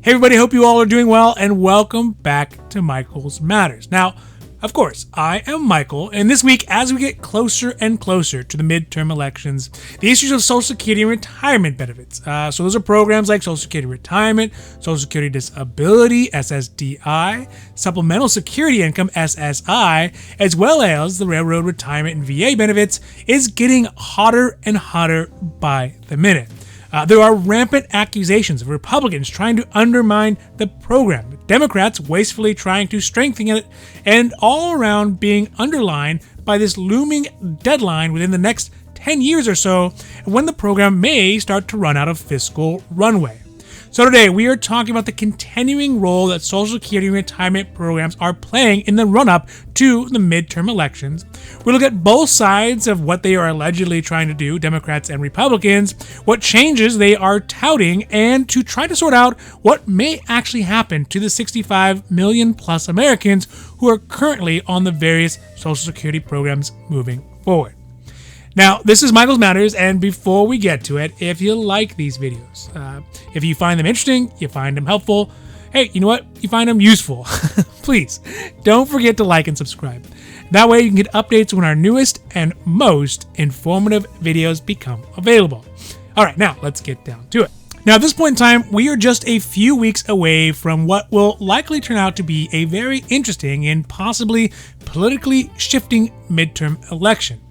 Hey everybody, hope you all are doing well and welcome back to Michael's Matters. Now, of course, I am Michael, and this week, as we get closer and closer to the midterm elections, the issues of Social Security and Retirement Benefits. So those are programs like Social Security Retirement, Social Security Disability SSDI, Supplemental Security Income SSI, as well as the Railroad Retirement and VA Benefits, is getting hotter and hotter by the minute. There are rampant accusations of Republicans trying to undermine the program, Democrats wastefully trying to strengthen it, and all around being underlined by this looming deadline within the next 10 years or so, when the program may start to run out of fiscal runway. So today, we are talking about the continuing role that Social Security and retirement programs are playing in the run-up to the midterm elections. We look at both sides of what they are allegedly trying to do, Democrats and Republicans, what changes they are touting, and to try to sort out what may actually happen to the 65 million plus Americans who are currently on the various Social Security programs moving forward. Now, this is Michael's Matters, and before we get to it, if you like these videos, if you find them interesting, you find them helpful, hey, you know what? You find them useful, please don't forget to like and subscribe. That way you can get updates when our newest and most informative videos become available. All right, now let's get down to it. Now, at this point in time, we are just a few weeks away from what will likely turn out to be a very interesting and possibly politically shifting midterm election.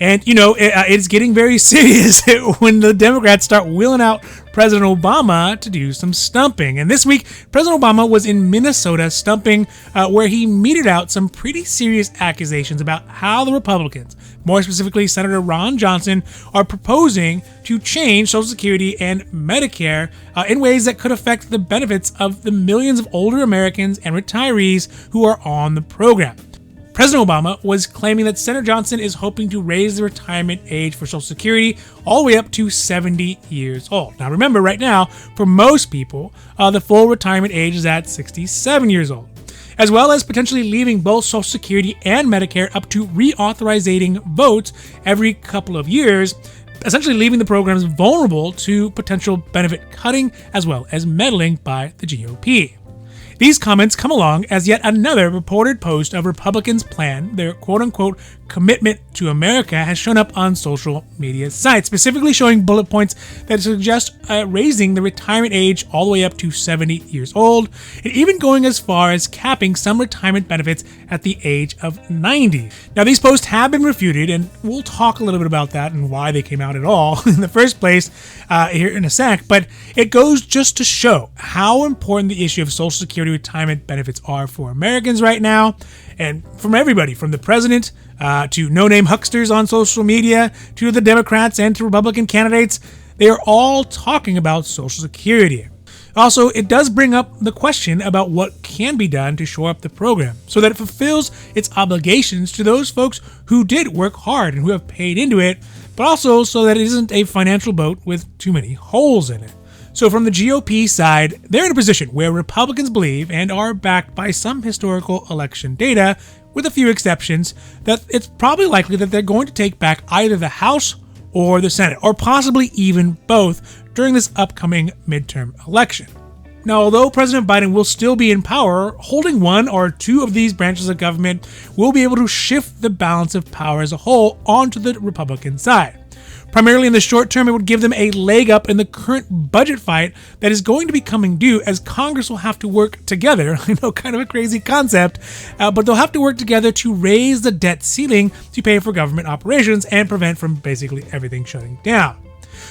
And, you know, it's getting very serious when the Democrats start wheeling out President Obama to do some stumping. And this week, President Obama was in Minnesota stumping, where he meted out some pretty serious accusations about how the Republicans, more specifically Senator Ron Johnson, are proposing to change Social Security and Medicare in ways that could affect the benefits of the millions of older Americans and retirees who are on the program. President Obama was claiming that Senator Johnson is hoping to raise the retirement age for Social Security all the way up to 70 years old. Now remember, right now, for most people, the full retirement age is at 67 years old, as well as potentially leaving both Social Security and Medicare up to reauthorizing votes every couple of years, essentially leaving the programs vulnerable to potential benefit cutting as well as meddling by the GOP. These comments come along as yet another reported post of Republicans' plan, their quote-unquote commitment to America, has shown up on social media sites, specifically showing bullet points that suggest raising the retirement age all the way up to 70 years old, and even going as far as capping some retirement benefits at the age of 90. Now, these posts have been refuted, and we'll talk a little bit about that and why they came out at all in the first place here in a sec, but it goes just to show how important the issue of Social Security retirement benefits are for Americans right now, and from everybody, from the president to no-name hucksters on social media, to the Democrats and to Republican candidates. They are all talking about Social Security. Also, it does bring up the question about what can be done to shore up the program so that it fulfills its obligations to those folks who did work hard and who have paid into it, but also so that it isn't a financial boat with too many holes in it. So from the GOP side, they're in a position where Republicans believe, and are backed by some historical election data, with a few exceptions, that it's probably likely that they're going to take back either the House or the Senate, or possibly even both, during this upcoming midterm election. Now, although President Biden will still be in power, holding one or two of these branches of government will be able to shift the balance of power as a whole onto the Republican side. Primarily in the short term, it would give them a leg up in the current budget fight that is going to be coming due, as Congress will have to work together. I know, kind of a crazy concept, but they'll have to work together to raise the debt ceiling to pay for government operations and prevent from basically everything shutting down.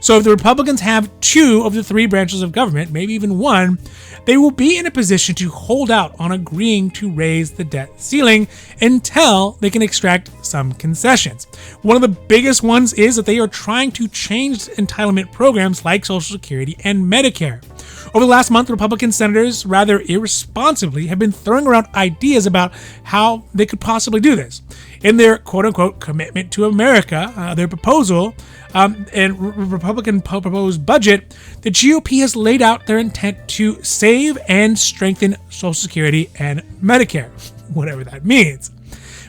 So if the Republicans have two of the three branches of government, maybe even one, they will be in a position to hold out on agreeing to raise the debt ceiling until they can extract some concessions. One of the biggest ones is that they are trying to change entitlement programs like Social Security and Medicare. Over the last month, Republican senators, rather irresponsibly, have been throwing around ideas about how they could possibly do this. In their quote-unquote commitment to America, their proposal, and Republican proposed budget, the GOP has laid out their intent to save and strengthen Social Security and Medicare, whatever that means.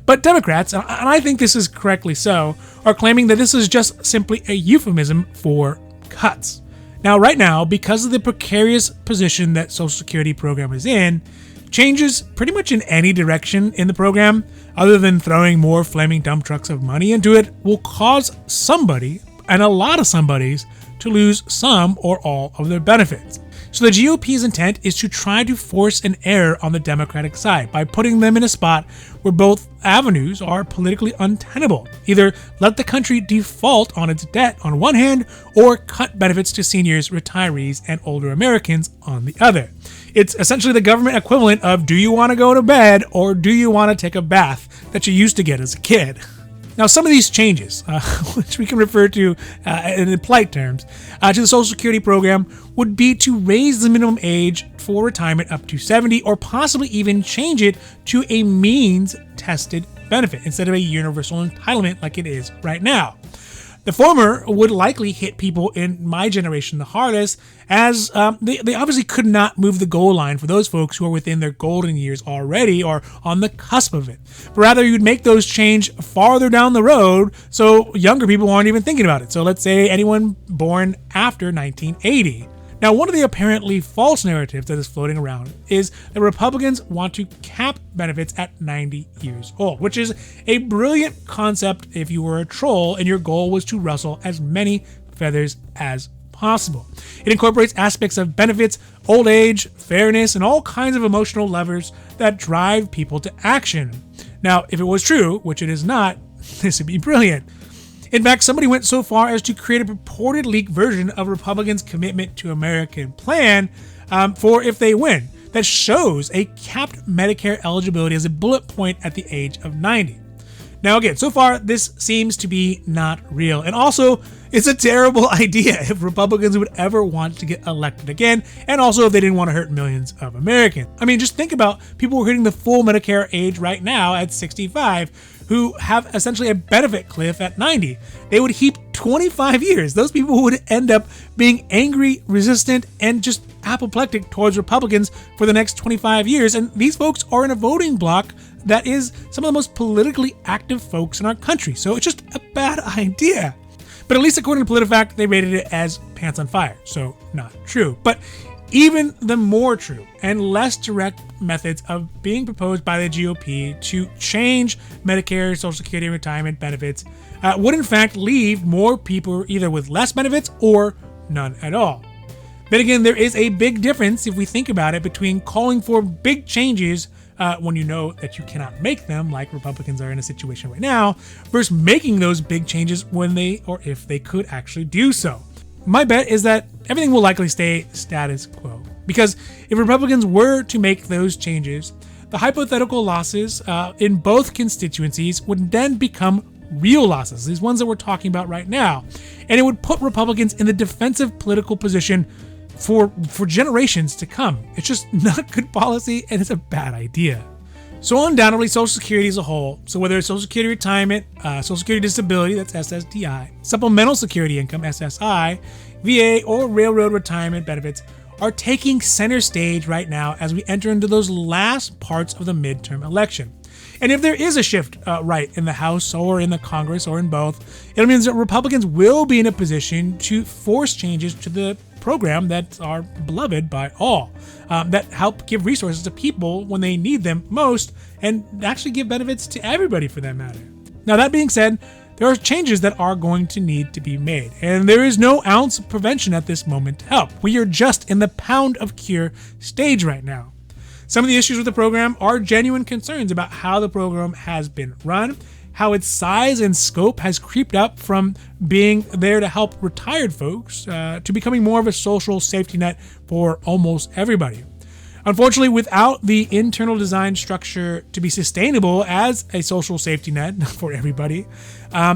But Democrats, and I think this is correctly so, are claiming that this is just simply a euphemism for cuts. Now, right now, because of the precarious position that Social Security program is in, changes pretty much in any direction in the program, other than throwing more flaming dump trucks of money into it, will cause somebody, and a lot of somebodies, to lose some or all of their benefits. So the GOP's intent is to try to force an error on the Democratic side by putting them in a spot where both avenues are politically untenable. Either let the country default on its debt on one hand, or cut benefits to seniors, retirees, and older Americans on the other. It's essentially the government equivalent of, do you want to go to bed or do you want to take a bath, that you used to get as a kid. Now, some of these changes, which we can refer to in polite terms, to the Social Security program would be to raise the minimum age for retirement up to 70, or possibly even change it to a means-tested benefit instead of a universal entitlement like it is right now. The former would likely hit people in my generation the hardest, as they obviously could not move the goal line for those folks who are within their golden years already or on the cusp of it. But rather, you'd make those change farther down the road so younger people aren't even thinking about it. So let's say anyone born after 1980. Now, one of the apparently false narratives that is floating around is that Republicans want to cap benefits at 90 years old, which is a brilliant concept if you were a troll and your goal was to rustle as many feathers as possible. It incorporates aspects of benefits, old age, fairness, and all kinds of emotional levers that drive people to action. Now, if it was true, which it is not, this would be brilliant. In fact, somebody went so far as to create a purported leaked version of Republicans' commitment to American plan for if they win, that shows a capped Medicare eligibility as a bullet point at the age of 90. Now again, so far this seems to be not real, and also it's a terrible idea if Republicans would ever want to get elected again, and also if they didn't want to hurt millions of Americans. I mean, just think about people who are hitting the full Medicare age right now at 65, who have essentially a benefit cliff at 90. They would heap 25 years. Those people would end up being angry, resistant, and just apoplectic towards Republicans for the next 25 years. And these folks are in a voting bloc that is some of the most politically active folks in our country. So it's just a bad idea. But at least according to PolitiFact, they rated it as pants on fire. So not true. But even the more true and less direct methods of being proposed by the GOP to change Medicare, Social Security, and retirement benefits would in fact leave more people either with less benefits or none at all. Then again, there is a big difference, if we think about it, between calling for big changes when you know that you cannot make them, like Republicans are in a situation right now, versus making those big changes when they or if they could actually do so. My bet is that everything will likely stay status quo, because if Republicans were to make those changes, the hypothetical losses in both constituencies would then become real losses, these ones that we're talking about right now, and it would put Republicans in the defensive political position for generations to come. It's just not good policy, and it's a bad idea. So undoubtedly, Social Security as a whole, so whether it's Social Security Retirement, Social Security Disability, that's SSDI, Supplemental Security Income, SSI, VA, or Railroad Retirement Benefits, are taking center stage right now as we enter into those last parts of the midterm election. And if there is a shift right in the House or in the Congress or in both, it means that Republicans will be in a position to force changes to the program that are beloved by all, that help give resources to people when they need them most, and actually give benefits to everybody for that matter. Now, that being said, there are changes that are going to need to be made, and there is no ounce of prevention at this moment to help. We are just in the pound of cure stage right now. Some of the issues with the program are genuine concerns about how the program has been run, how its size and scope has creeped up from being there to help retired folks to becoming more of a social safety net for almost everybody. Unfortunately, without the internal design structure to be sustainable as a social safety net for everybody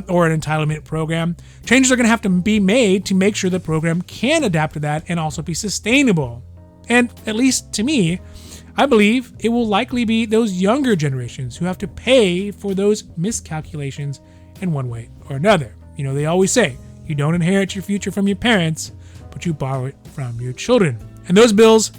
or an entitlement program, changes are going to have to be made to make sure the program can adapt to that and also be sustainable. And at least to me, I believe it will likely be those younger generations who have to pay for those miscalculations in one way or another. You know, they always say, you don't inherit your future from your parents, but you borrow it from your children. And those bills,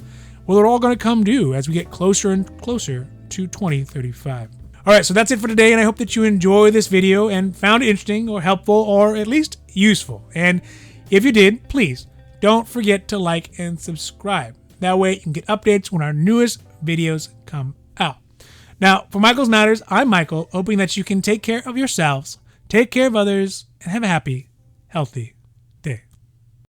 well, they're all going to come due as we get closer and closer to 2035. All right, so that's it for today, and I hope that you enjoy this video and found it interesting or helpful or at least useful. And if you did, please don't forget to like and subscribe. That way you can get updates when our newest videos come out. Now, for Michael's Matters, I'm Michael, hoping that you can take care of yourselves, take care of others, and have a happy, healthy